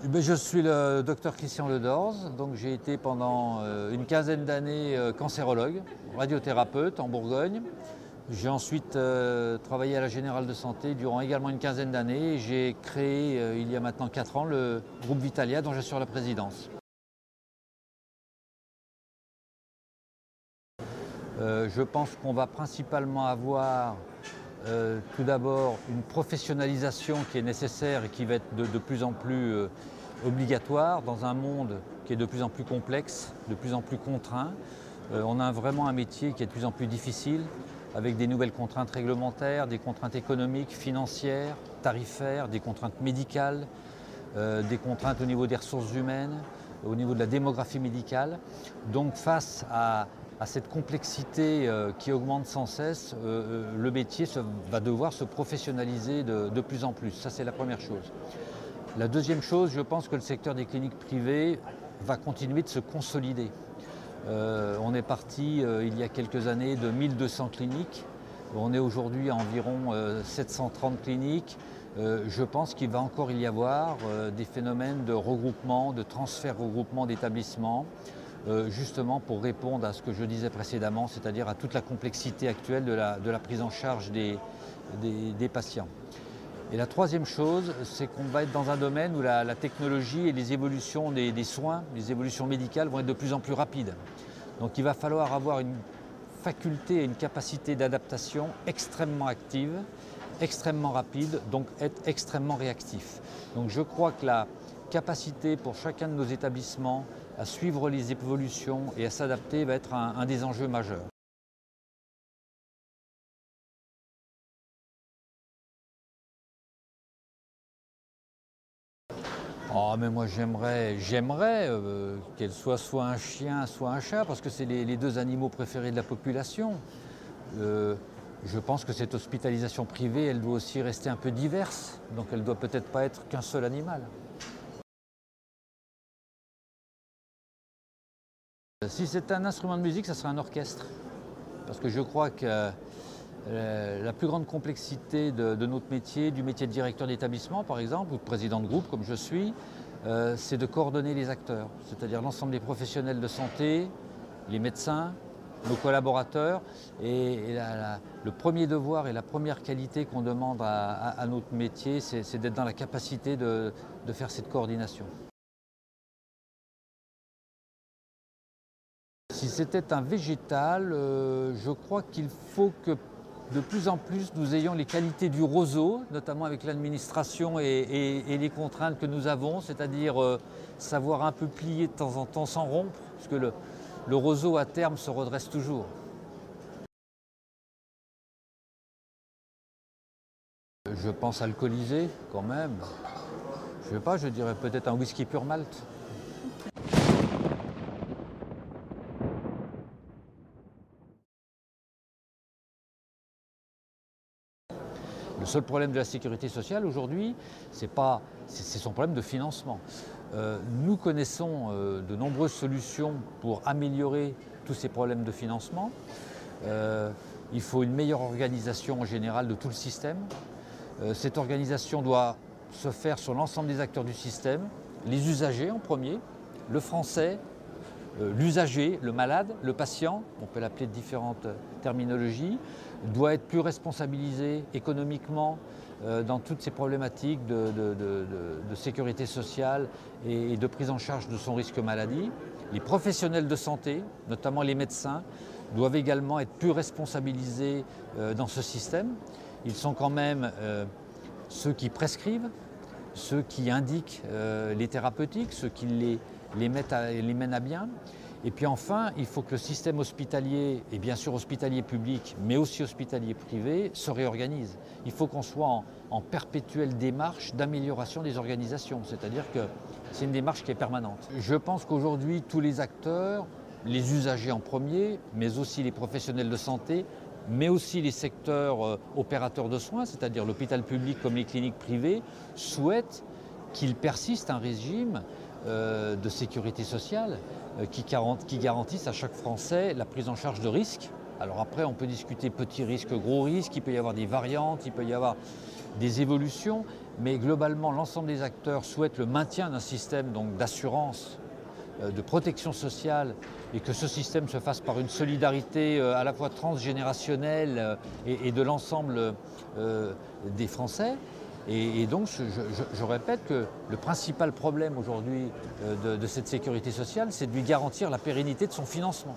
Je suis le docteur Christian Ledorz, donc j'ai été pendant une quinzaine d'années cancérologue, radiothérapeute en Bourgogne. J'ai ensuite travaillé à la Générale de Santé durant également une quinzaine d'années et j'ai créé il y a maintenant 4 ans le groupe Vitalia dont j'assure la présidence. Je pense qu'on va principalement avoir tout d'abord une professionnalisation qui est nécessaire et qui va être de plus en plus obligatoire dans un monde qui est de plus en plus complexe, de plus en plus contraint. On a vraiment un métier qui est de plus en plus difficile avec des nouvelles contraintes réglementaires, des contraintes économiques, financières, tarifaires, des contraintes médicales, des contraintes au niveau des ressources humaines, au niveau de la démographie médicale. Donc face à cette complexité qui augmente sans cesse, le métier va devoir se professionnaliser de plus en plus. Ça, c'est la première chose. La deuxième chose, je pense que le secteur des cliniques privées va continuer de se consolider. On est parti il y a quelques années de 1200 cliniques. On est aujourd'hui à environ 730 cliniques. Je pense qu'il va encore y avoir des phénomènes de regroupement, de transfert-regroupement d'établissements, justement pour répondre à ce que je disais précédemment, c'est-à-dire à toute la complexité actuelle de la prise en charge des patients. Et la troisième chose, c'est qu'on va être dans un domaine où la technologie et les évolutions des soins, les évolutions médicales vont être de plus en plus rapides. Donc il va falloir avoir une faculté et une capacité d'adaptation extrêmement active, extrêmement rapide, donc être extrêmement réactif. Donc je crois que la capacité pour chacun de nos établissements à suivre les évolutions et à s'adapter va être un des enjeux majeurs. Oh, mais moi j'aimerais qu'elle soit un chien, soit un chat, parce que c'est les deux animaux préférés de la population. Je pense que cette hospitalisation privée, elle doit aussi rester un peu diverse, donc elle ne doit peut-être pas être qu'un seul animal. Si c'était un instrument de musique, ça serait un orchestre, parce que je crois que la plus grande complexité de notre métier, du métier de directeur d'établissement par exemple, ou de président de groupe comme je suis, c'est de coordonner les acteurs, c'est-à-dire l'ensemble des professionnels de santé, les médecins, nos collaborateurs. Et le premier devoir et la première qualité qu'on demande à notre métier, c'est d'être dans la capacité de faire cette coordination. Si c'était un végétal, je crois qu'il faut que de plus en plus nous ayons les qualités du roseau, notamment avec l'administration et les contraintes que nous avons, c'est-à-dire savoir un peu plier de temps en temps sans rompre, parce que le roseau à terme se redresse toujours. Je pense alcoolisé quand même. Je sais pas, je dirais peut-être un whisky pur malt. Le seul problème de la sécurité sociale aujourd'hui, c'est son problème de financement. Nous connaissons de nombreuses solutions pour améliorer tous ces problèmes de financement. Il faut une meilleure organisation en général de tout le système. Cette organisation doit se faire sur l'ensemble des acteurs du système, les usagers en premier, le français, l'usager, le malade, le patient, on peut l'appeler de différentes terminologies, doit être plus responsabilisé économiquement dans toutes ces problématiques de sécurité sociale et de prise en charge de son risque maladie. Les professionnels de santé, notamment les médecins, doivent également être plus responsabilisés dans ce système. Ils sont quand même ceux qui prescrivent, ceux qui indiquent les thérapeutiques, ceux qui les mènent à bien. Et puis enfin, il faut que le système hospitalier, et bien sûr hospitalier public, mais aussi hospitalier privé, se réorganise. Il faut qu'on soit en perpétuelle démarche d'amélioration des organisations, c'est-à-dire que c'est une démarche qui est permanente. Je pense qu'aujourd'hui, tous les acteurs, les usagers en premier, mais aussi les professionnels de santé, mais aussi les secteurs opérateurs de soins, c'est-à-dire l'hôpital public comme les cliniques privées, souhaitent qu'il persiste un régime de sécurité sociale qui garantisse à chaque Français la prise en charge de risques. Alors après, on peut discuter petits risques, gros risques, il peut y avoir des variantes, il peut y avoir des évolutions, mais globalement, l'ensemble des acteurs souhaitent le maintien d'un système d'assurance, de protection sociale, et que ce système se fasse par une solidarité à la fois transgénérationnelle et de l'ensemble des Français. Et donc, je répète que le principal problème aujourd'hui de cette sécurité sociale, c'est de lui garantir la pérennité de son financement.